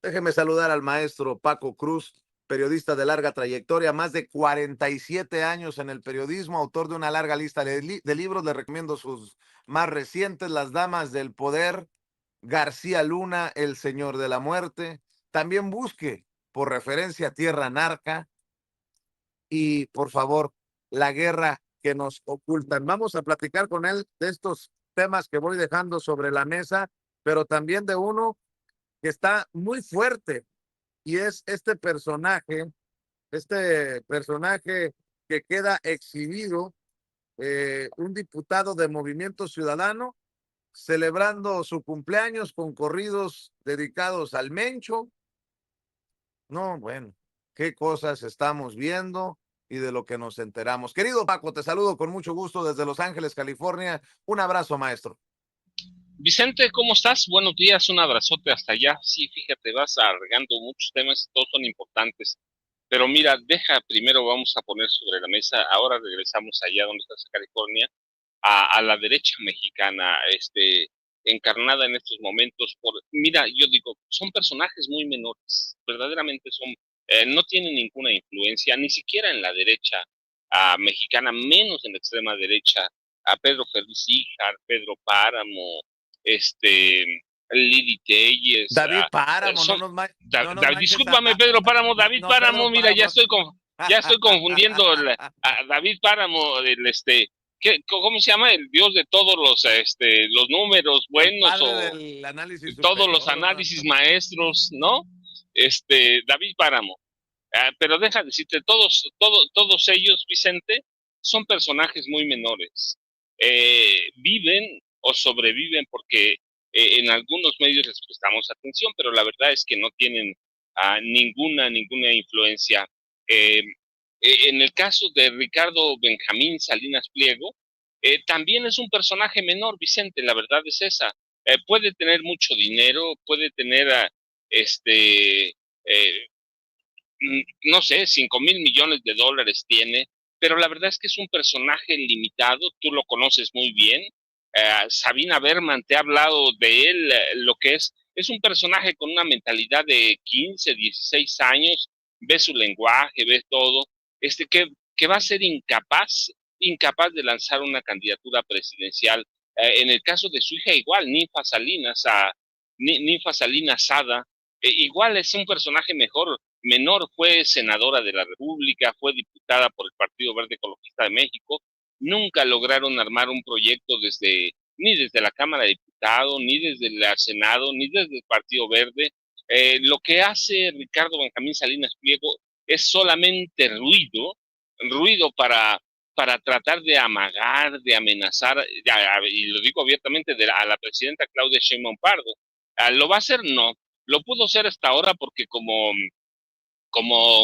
Déjeme saludar al maestro Paco Cruz, periodista de larga trayectoria, más de 47 años en el periodismo, autor de una larga lista de libros. Le recomiendo sus más recientes: Las Damas del Poder, García Luna, El Señor de la Muerte. También busque, por referencia, Tierra Narca y, por favor, La Guerra que nos ocultan. Vamos a platicar con él de estos temas que voy dejando sobre la mesa, pero también de uno que está muy fuerte, y es este personaje que queda exhibido, un diputado de Movimiento Ciudadano celebrando su cumpleaños con corridos dedicados al Mencho. No, bueno, qué cosas estamos viendo y de lo que nos enteramos. Querido Paco, te saludo con mucho gusto desde Los Ángeles, California. Un abrazo, maestro. Vicente, ¿cómo estás? Buenos días, un abrazote hasta allá. Sí, fíjate, vas agregando muchos temas, todos son importantes. Pero mira, primero vamos a poner sobre la mesa, ahora regresamos allá donde estás en California, a la derecha mexicana, encarnada en estos momentos mira, yo digo, son personajes muy menores, verdaderamente no tienen ninguna influencia, ni siquiera en la derecha mexicana, menos en la extrema derecha, a Pedro Ferriz Híjar, Pedro Páramo, este, Lili Telles, David Páramo, son, no nos manches discúlpame Pedro Páramo, David no, Páramo, Pedro mira, Páramo. ya estoy confundiendo a David Páramo, ¿cómo se llama? El dios de todos los números El buenos padre o del análisis todos los superior. análisis maestros, ¿no? David Páramo. Pero deja decirte, todos ellos, Vicente, son personajes muy menores. Viven o sobreviven porque en algunos medios les prestamos atención, pero la verdad es que no tienen ninguna influencia. En el caso de Ricardo Benjamín Salinas Pliego, también es un personaje menor, Vicente, la verdad es esa. Puede tener mucho dinero, puede tener eh, no sé, 5,000 millones de dólares tiene, pero la verdad es que es un personaje limitado, tú lo conoces muy bien. Sabina Berman te ha hablado de él, lo que es un personaje con una mentalidad de 15, 16 años, ve su lenguaje, ve todo, que va a ser incapaz de lanzar una candidatura presidencial. En el caso de su hija igual, Ninfa Salinas Sada, igual es un personaje menor, fue senadora de la República, fue diputada por el Partido Verde Ecologista de México, nunca lograron armar un proyecto ni desde la Cámara de Diputados, ni desde el Senado, ni desde el Partido Verde. Lo que hace Ricardo Benjamín Salinas Pliego es solamente ruido para tratar de amagar, de amenazar, y lo digo abiertamente, a la presidenta Claudia Sheinbaum Pardo. ¿Lo va a hacer? No. Lo pudo hacer hasta ahora porque como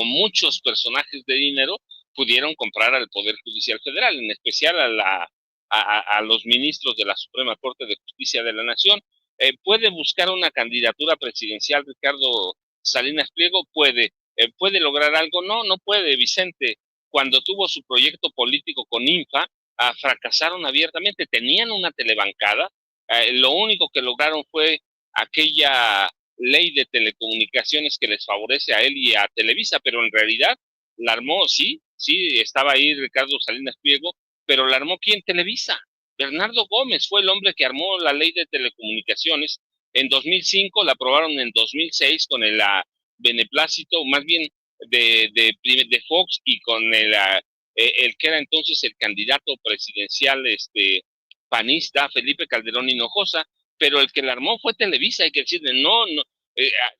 muchos personajes de dinero pudieron comprar al Poder Judicial Federal, en especial a los ministros de la Suprema Corte de Justicia de la Nación. ¿Puede buscar una candidatura presidencial Ricardo Salinas Pliego? ¿Puede lograr algo? No, no puede, Vicente. Cuando tuvo su proyecto político con INFA, fracasaron abiertamente, tenían una telebancada, lo único que lograron fue aquella ley de telecomunicaciones que les favorece a él y a Televisa, pero en realidad la armó, sí, estaba ahí Ricardo Salinas Pliego, pero la armó ¿quién? Televisa. Bernardo Gómez fue el hombre que armó la ley de telecomunicaciones en 2005, la aprobaron en 2006 con el beneplácito, más bien de Fox y con el que era entonces el candidato presidencial panista, Felipe Calderón Hinojosa, pero el que la armó fue Televisa, hay que decirle, no,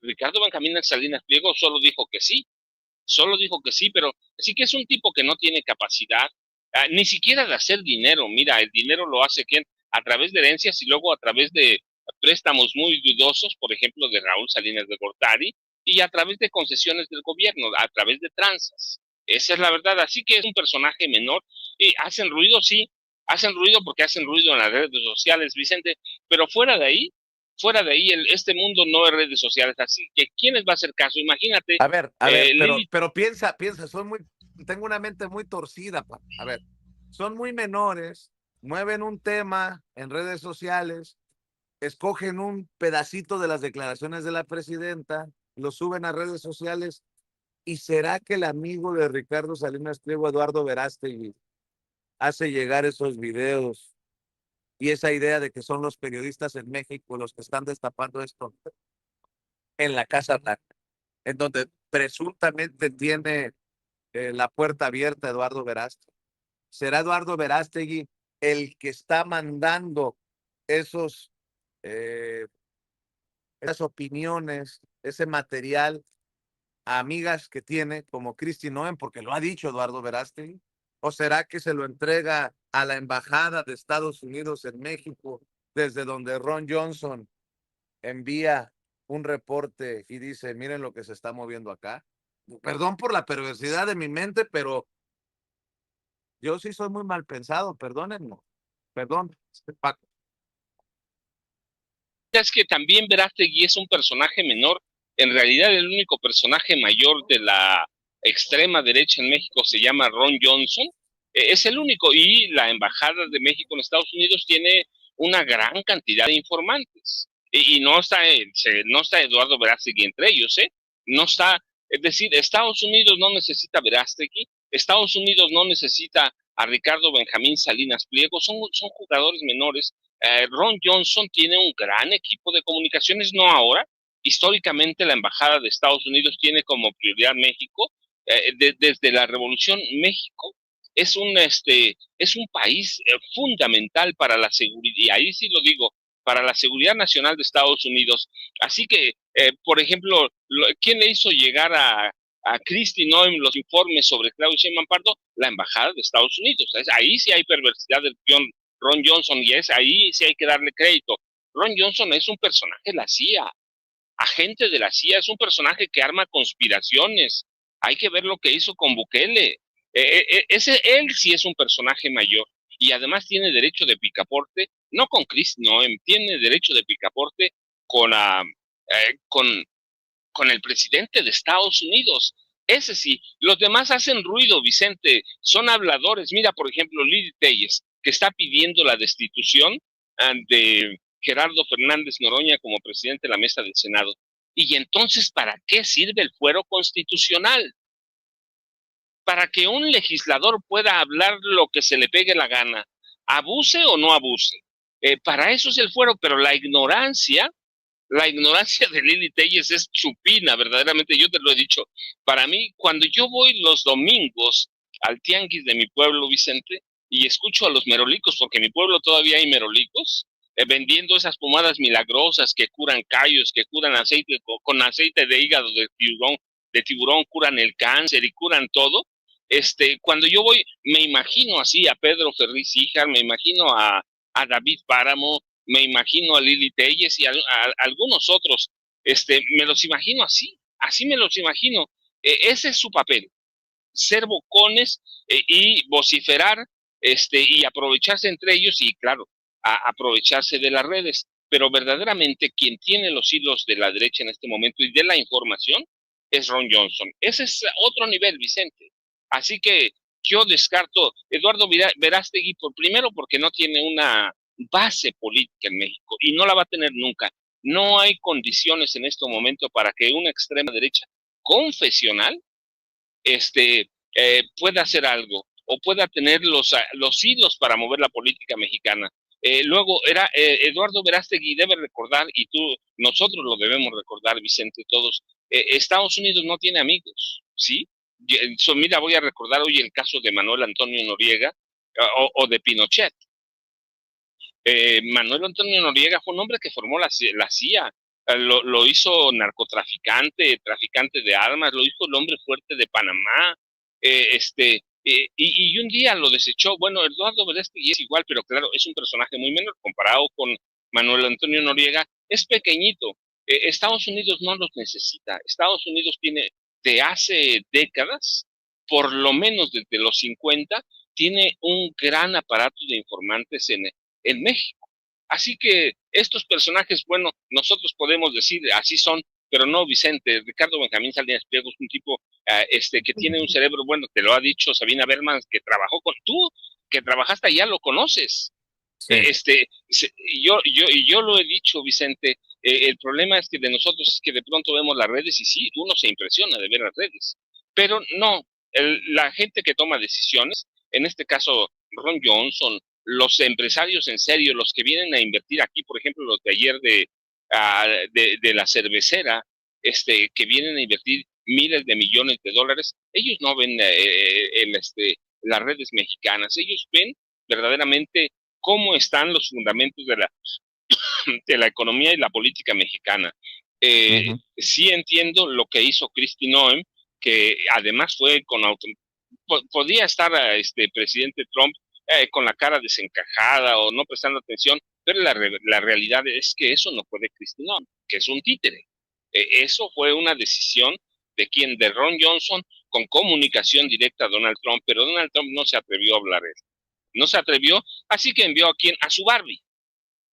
Ricardo Benjamín Salinas Pliego solo dijo que sí, pero sí que es un tipo que no tiene capacidad, ni siquiera de hacer dinero. Mira, el dinero lo hace quien a través de herencias y luego a través de préstamos muy dudosos, por ejemplo, de Raúl Salinas de Gortari, y a través de concesiones del gobierno, a través de tranzas. Esa es la verdad. Así que es un personaje menor. Y hacen ruido, sí, hacen ruido porque hacen ruido en las redes sociales, Vicente, pero fuera de ahí, este mundo no es redes sociales. Así que, ¿quién les va a hacer caso? Imagínate, A ver, Lili. pero piensa, tengo una mente muy torcida, pa. A ver, son muy menores, mueven un tema en redes sociales, escogen un pedacito de las declaraciones de la presidenta lo suben a redes sociales. ¿Y será que el amigo de Ricardo Salinas Pliego, Eduardo Verástegui, hace llegar esos videos y esa idea de que son los periodistas en México los que están destapando esto en la Casa Blanca, en donde presuntamente tiene la puerta abierta Eduardo Verástegui? ¿Será Eduardo Verástegui el que está mandando esos, eh, esas opiniones, ese material a amigas que tiene como Kristi Noem, porque lo ha dicho Eduardo Verástegui? ¿O será que se lo entrega a la embajada de Estados Unidos en México, desde donde Ron Johnson envía un reporte y dice, miren lo que se está moviendo acá? Perdón por la perversidad de mi mente, pero yo sí soy muy mal pensado, perdónenme. Perdón, Paco. Es que también Verástegui es un personaje menor. En realidad, el único personaje mayor de la extrema derecha en México se llama Ron Johnson. Es el único. Y la Embajada de México en Estados Unidos tiene una gran cantidad de informantes. Y no está, no está Eduardo Verástegui entre ellos, ¿eh? No está. Es decir, Estados Unidos no necesita Verástegui. Estados Unidos no necesita a Ricardo Benjamín Salinas Pliego. Son jugadores menores. Ron Johnson tiene un gran equipo de comunicaciones, no ahora. Históricamente la Embajada de Estados Unidos tiene como prioridad México. Desde la Revolución, México es un país fundamental para la seguridad, y ahí sí lo digo, para la seguridad nacional de Estados Unidos. Así que, por ejemplo, ¿quién le hizo llegar a Kristi Noem los informes sobre Claudio Sheinbaum Pardo? La Embajada de Estados Unidos. Ahí sí hay perversidad del guión Ron Johnson, y es ahí sí hay que darle crédito. Ron Johnson es un personaje de la CIA, agente de la CIA, es un personaje que arma conspiraciones. Hay que ver lo que hizo con Bukele. Él sí es un personaje mayor y además tiene derecho de picaporte, no con Chris Noem, tiene derecho de picaporte con, eh, con, con el presidente de Estados Unidos. Ese sí, los demás hacen ruido, Vicente, son habladores. Mira, por ejemplo, Lili Telles, que está pidiendo la destitución de Gerardo Fernández Noroña como presidente de la mesa del Senado. Y entonces, ¿para qué sirve el fuero constitucional? Para que un legislador pueda hablar lo que se le pegue la gana, abuse o no abuse. Para eso es el fuero, pero la ignorancia de Lili Telles es chupina, verdaderamente, yo te lo he dicho. Para mí, cuando yo voy los domingos al tianguis de mi pueblo, Vicente, y escucho a los merolicos, porque en mi pueblo todavía hay merolicos, vendiendo esas pomadas milagrosas que curan callos, que curan aceite, con aceite de hígado de tiburón, curan el cáncer y curan todo. Cuando yo voy, me imagino así a Pedro Ferriz Híjar, me imagino David Páramo, me imagino a Lili Telles y a algunos otros, me los imagino así me los imagino. Ese es su papel, ser bocones y vociferar, y aprovecharse entre ellos y, claro, aprovecharse de las redes. Pero verdaderamente quien tiene los hilos de la derecha en este momento y de la información es Ron Johnson. Ese es otro nivel, Vicente. Así que yo descarto Eduardo Verástegui, primero porque no tiene una base política en México y no la va a tener nunca. No hay condiciones en este momento para que una extrema derecha confesional pueda hacer algo o pueda tener los hilos para mover la política mexicana. Luego, Eduardo Verástegui debe recordar, y nosotros lo debemos recordar, Vicente, todos, Estados Unidos no tiene amigos, ¿sí? Mira, voy a recordar hoy el caso de Manuel Antonio Noriega o de Pinochet. Manuel Antonio Noriega fue un hombre que formó la CIA, lo hizo narcotraficante, traficante de armas, lo hizo el hombre fuerte de Panamá, y un día lo desechó. Bueno, Eduardo Verástegui es igual, pero claro, es un personaje muy menor comparado con Manuel Antonio Noriega, es pequeñito. Estados Unidos no los necesita. Estados Unidos tiene, de hace décadas, por lo menos desde los 50, tiene un gran aparato de informantes en México. Así que estos personajes, bueno, nosotros podemos decir así son, pero no, Vicente. Ricardo Benjamín Salinas Pliego es un tipo que tiene un cerebro, bueno, te lo ha dicho Sabina Berman, que trabajó con tú, que trabajaste allá, lo conoces. Sí. Yo lo he dicho, Vicente, El problema es que de nosotros es que de pronto vemos las redes y sí, uno se impresiona de ver las redes, pero no, la gente que toma decisiones, en este caso Ron Johnson, los empresarios en serio, los que vienen a invertir aquí, por ejemplo, los de ayer de la cervecera, que vienen a invertir miles de millones de dólares, ellos no ven las redes mexicanas, ellos ven verdaderamente cómo están los fundamentos de la economía y la política mexicana. Sí entiendo lo que hizo Kristi Noem, que además fue podía estar presidente Trump con la cara desencajada o no prestando atención, pero la realidad es que eso no fue de Kristi Noem, que es un títere. Eso fue una decisión de Ron Johnson, con comunicación directa a Donald Trump, pero Donald Trump no se atrevió a hablar eso. No se atrevió, así que envió a su Barbie.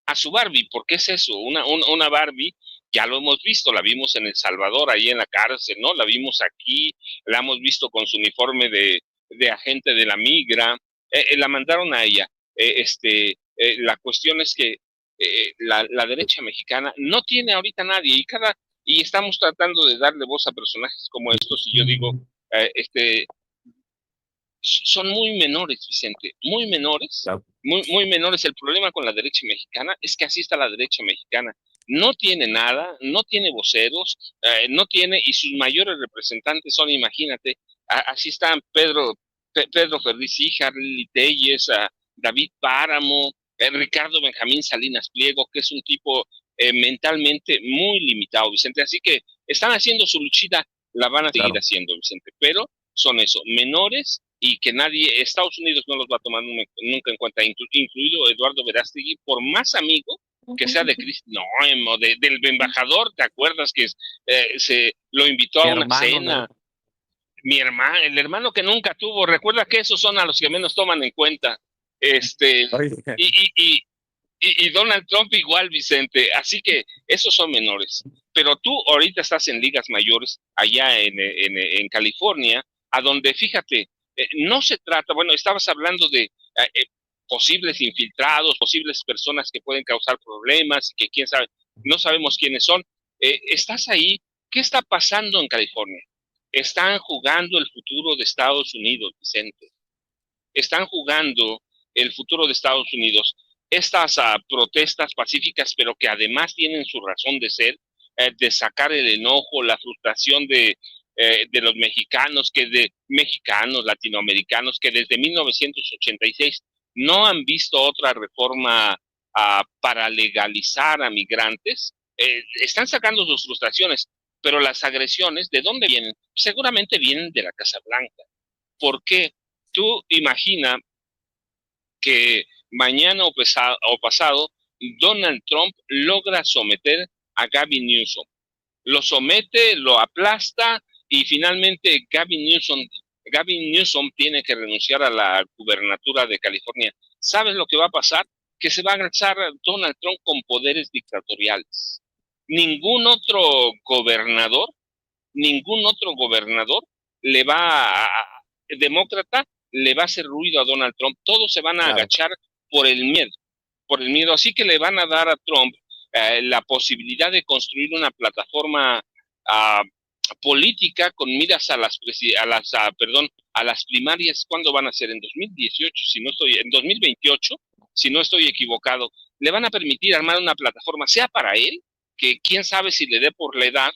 A su Barbie, ¿por qué es eso? Una Barbie, ya lo hemos visto, la vimos en El Salvador, ahí en la cárcel, ¿no? La vimos aquí, la hemos visto con su uniforme de agente de la migra, la mandaron a ella. La cuestión es que la derecha mexicana no tiene ahorita nadie y estamos tratando de darle voz a personajes como estos y yo digo, son muy menores, Vicente, muy menores, muy menores. El problema con la derecha mexicana es que así está la derecha mexicana. No tiene nada, no tiene voceros, no tiene, y sus mayores representantes son, imagínate, así están Pedro Ferriz, Harley Telles, David Páramo, Ricardo Benjamín Salinas Pliego, que es un tipo mentalmente muy limitado, Vicente. Así que están haciendo su luchita, la van a seguir haciendo, Vicente, pero son eso, menores y que Estados Unidos no los va a tomar nunca en cuenta, incluido Eduardo Verástegui, por más amigo que sea de Kristi Noem o del embajador, ¿te acuerdas que se lo invitó a una cena? No. El hermano que nunca tuvo, recuerda que esos son a los que menos toman en cuenta. Y Donald Trump igual, Vicente, así que esos son menores. Pero tú ahorita estás en ligas mayores, allá en California, a donde, fíjate, no se trata, bueno, estabas hablando de posibles infiltrados, posibles personas que pueden causar problemas, que quién sabe, no sabemos quiénes son. Estás ahí, ¿qué está pasando en California? Están jugando el futuro de Estados Unidos, Vicente. Están jugando el futuro de Estados Unidos. Estas protestas pacíficas, pero que además tienen su razón de ser, de sacar el enojo, la frustración de los mexicanos, latinoamericanos, que desde 1986 no han visto otra reforma para legalizar a migrantes, están sacando sus frustraciones, pero las agresiones, ¿de dónde vienen? Seguramente vienen de la Casa Blanca. ¿Por qué? Tú imagina que mañana o pasado Donald Trump logra someter a Gavin Newsom. Lo somete, lo aplasta y finalmente Gavin Newsom tiene que renunciar a la gubernatura de California. ¿Sabes lo que va a pasar? Que se va a alzar Donald Trump con poderes dictatoriales. Ningún otro gobernador le va demócrata le va a hacer ruido a Donald Trump. Todos se van a agachar por el miedo. Así que le van a dar a Trump la posibilidad de construir una plataforma política con miras a las primarias. ¿Cuándo van a ser? En 2018, en 2028, si no estoy equivocado. Le van a permitir armar una plataforma, sea para él, que quién sabe si le dé por la edad,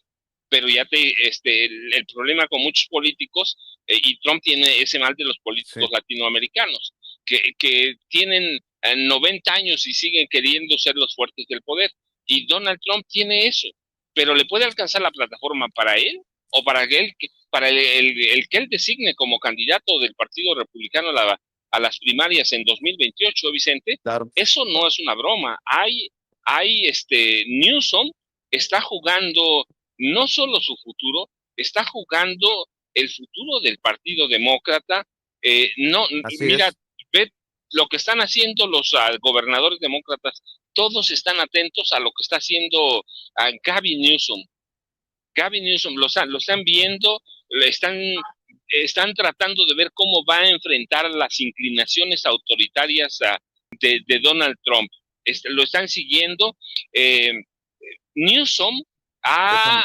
pero ya el problema con muchos políticos, y Trump tiene ese mal de los políticos latinoamericanos, que tienen 90 años y siguen queriendo ser los fuertes del poder. Y Donald Trump tiene eso, pero ¿le puede alcanzar la plataforma para él o para el que él designe como candidato del Partido Republicano a las primarias en 2028, Vicente? Claro. Eso no es una broma. Newsom está jugando no solo su futuro, está jugando el futuro del Partido Demócrata. Mira, ve lo que están haciendo los gobernadores demócratas, todos están atentos a lo que está haciendo Gavin Newsom. Gavin Newsom lo están viendo, están tratando de ver cómo va a enfrentar las inclinaciones autoritarias de Donald Trump. Lo están siguiendo. Newsom ha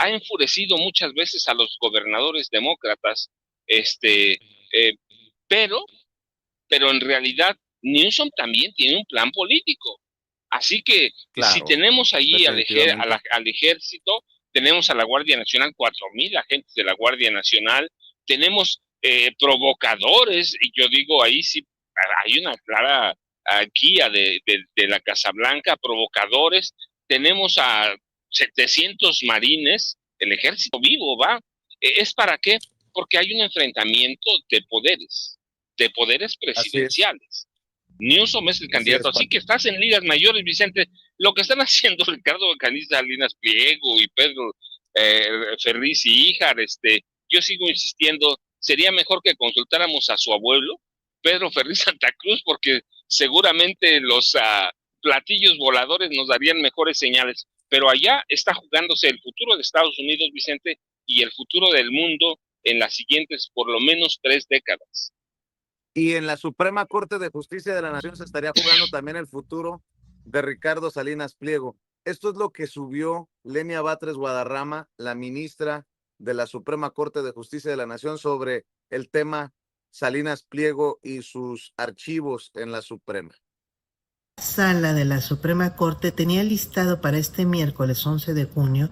enfurecido muchas veces a los gobernadores demócratas, pero en realidad Newsom también tiene un plan político. Así que si tenemos allí al ejército, tenemos a la Guardia Nacional, 4,000 agentes de la Guardia Nacional, tenemos provocadores, y yo digo, ahí sí hay una clara guía de la Casa Blanca, provocadores, tenemos a 700 marines, el ejército vivo, ¿va? ¿Es para qué? Porque hay un enfrentamiento de poderes presidenciales. Newsom es el candidato, así que estás en ligas mayores, Vicente. Lo que están haciendo Ricardo Canizas, Salinas Pliego y Pedro Ferriz y Híjar, yo sigo insistiendo, sería mejor que consultáramos a su abuelo, Pedro Ferriz Santa Cruz, porque seguramente los platillos voladores nos darían mejores señales. Pero allá está jugándose el futuro de Estados Unidos, Vicente, y el futuro del mundo en las siguientes, por lo menos, 3 décadas. Y en la Suprema Corte de Justicia de la Nación se estaría jugando también el futuro de Ricardo Salinas Pliego. Esto es lo que subió Lenia Batres Guadarrama, la ministra de la Suprema Corte de Justicia de la Nación, sobre el tema Salinas Pliego y sus archivos en la Suprema. La sala de la Suprema Corte tenía listado para este miércoles 11 de junio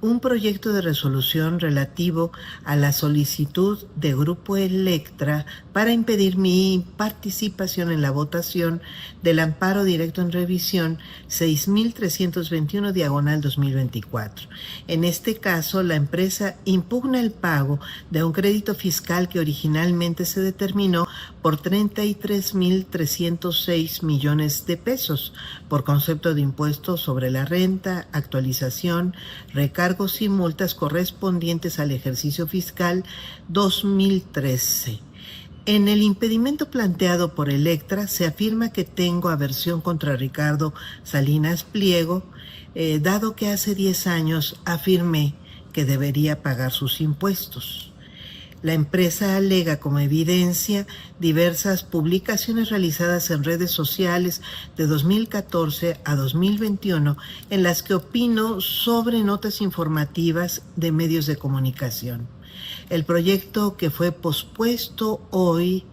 un proyecto de resolución relativo a la solicitud de Grupo Electra para impedir mi participación en la votación del amparo directo en revisión 6.321/2024. En este caso, la empresa impugna el pago de un crédito fiscal que originalmente se determinó por 33.306 millones de pesos por concepto de impuestos sobre la renta, actualización, recargos y multas correspondientes al ejercicio fiscal 2013. En el impedimento planteado por Electra se afirma que tengo aversión contra Ricardo Salinas Pliego, dado que hace 10 años afirmé que debería pagar sus impuestos. La empresa alega como evidencia diversas publicaciones realizadas en redes sociales de 2014 a 2021 en las que opino sobre notas informativas de medios de comunicación. El proyecto que fue pospuesto hoy,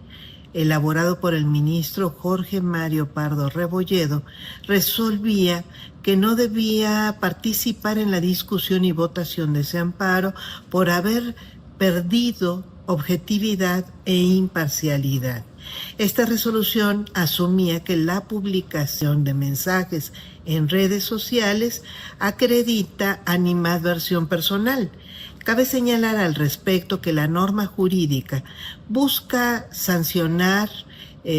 elaborado por el ministro Jorge Mario Pardo Rebolledo, resolvía que no debía participar en la discusión y votación de ese amparo por haber perdido objetividad e imparcialidad. Esta resolución asumía que la publicación de mensajes en redes sociales acredita animadversión personal. Cabe señalar al respecto que la norma jurídica busca sancionar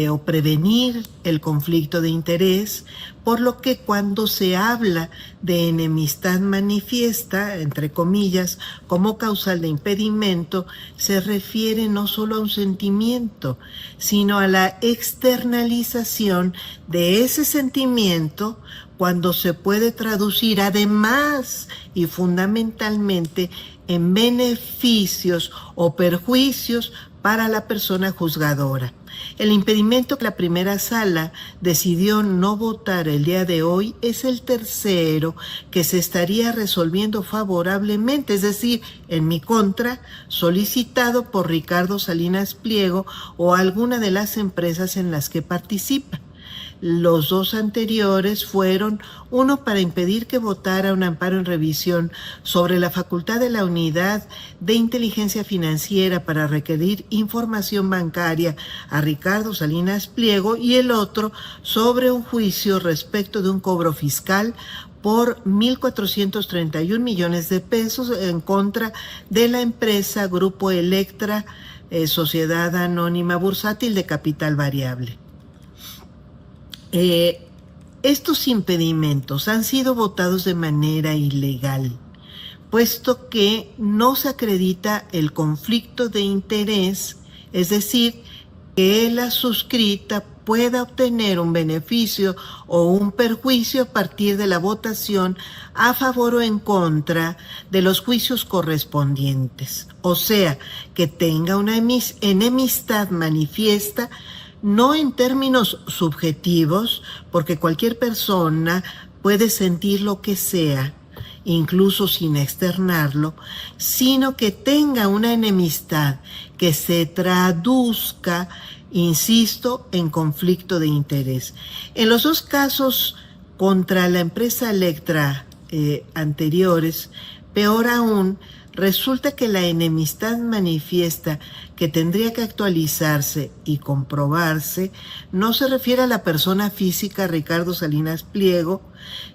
o prevenir el conflicto de interés, por lo que cuando se habla de enemistad manifiesta, entre comillas, como causal de impedimento, se refiere no solo a un sentimiento, sino a la externalización de ese sentimiento cuando se puede traducir además y fundamentalmente en beneficios o perjuicios para la persona juzgadora. El impedimento que la primera sala decidió no votar el día de hoy es el tercero que se estaría resolviendo favorablemente, es decir, en mi contra, solicitado por Ricardo Salinas Pliego o alguna de las empresas en las que participa. Los dos anteriores fueron uno para impedir que votara un amparo en revisión sobre la facultad de la Unidad de Inteligencia Financiera para requerir información bancaria a Ricardo Salinas Pliego, y el otro sobre un juicio respecto de un cobro fiscal por 1.431 millones de pesos en contra de la empresa Grupo Electra, Sociedad Anónima Bursátil de Capital Variable. Estos impedimentos han sido votados de manera ilegal, puesto que no se acredita el conflicto de interés, es decir, que la suscrita pueda obtener un beneficio o un perjuicio a partir de la votación a favor o en contra de los juicios correspondientes. O sea, que tenga una enemistad manifiesta, no en términos subjetivos, porque cualquier persona puede sentir lo que sea, incluso sin externarlo, sino que tenga una enemistad que se traduzca, insisto, en conflicto de interés. En los dos casos contra la empresa Electra anteriores, peor aún, resulta que la enemistad manifiesta que tendría que actualizarse y comprobarse no se refiere a la persona física Ricardo Salinas Pliego,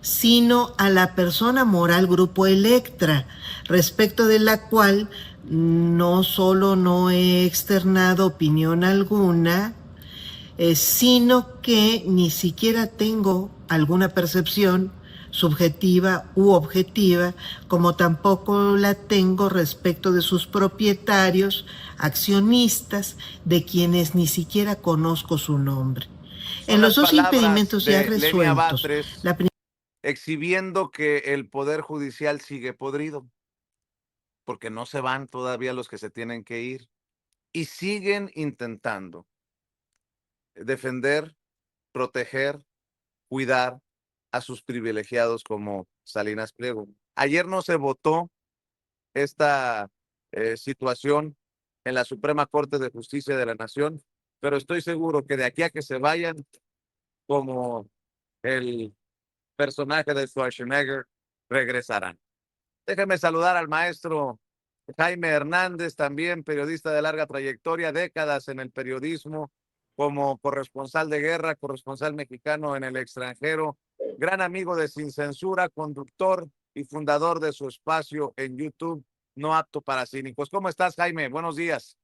sino a la persona moral Grupo Electra, respecto de la cual no solo no he externado opinión alguna, sino que ni siquiera tengo alguna percepción subjetiva u objetiva, como tampoco la tengo respecto de sus propietarios, accionistas, de quienes ni siquiera conozco su nombre. Son En los las dos impedimentos ya palabras de Lenia resueltos, Batres, la exhibiendo que el Poder Judicial sigue podrido, porque no se van todavía los que se tienen que ir y siguen intentando defender, proteger, cuidar a sus privilegiados como Salinas Pliego. Ayer no se votó esta situación en la Suprema Corte de Justicia de la Nación, pero estoy seguro que de aquí a que se vayan, como el personaje de Schwarzenegger, regresarán. Déjeme saludar al maestro Jaime Hernández, también periodista de larga trayectoria, décadas en el periodismo, como corresponsal de guerra, corresponsal mexicano en el extranjero, gran amigo de Sin Censura, conductor y fundador de su espacio en YouTube, No Apto para Cínicos. ¿Cómo estás, Jaime? Buenos días.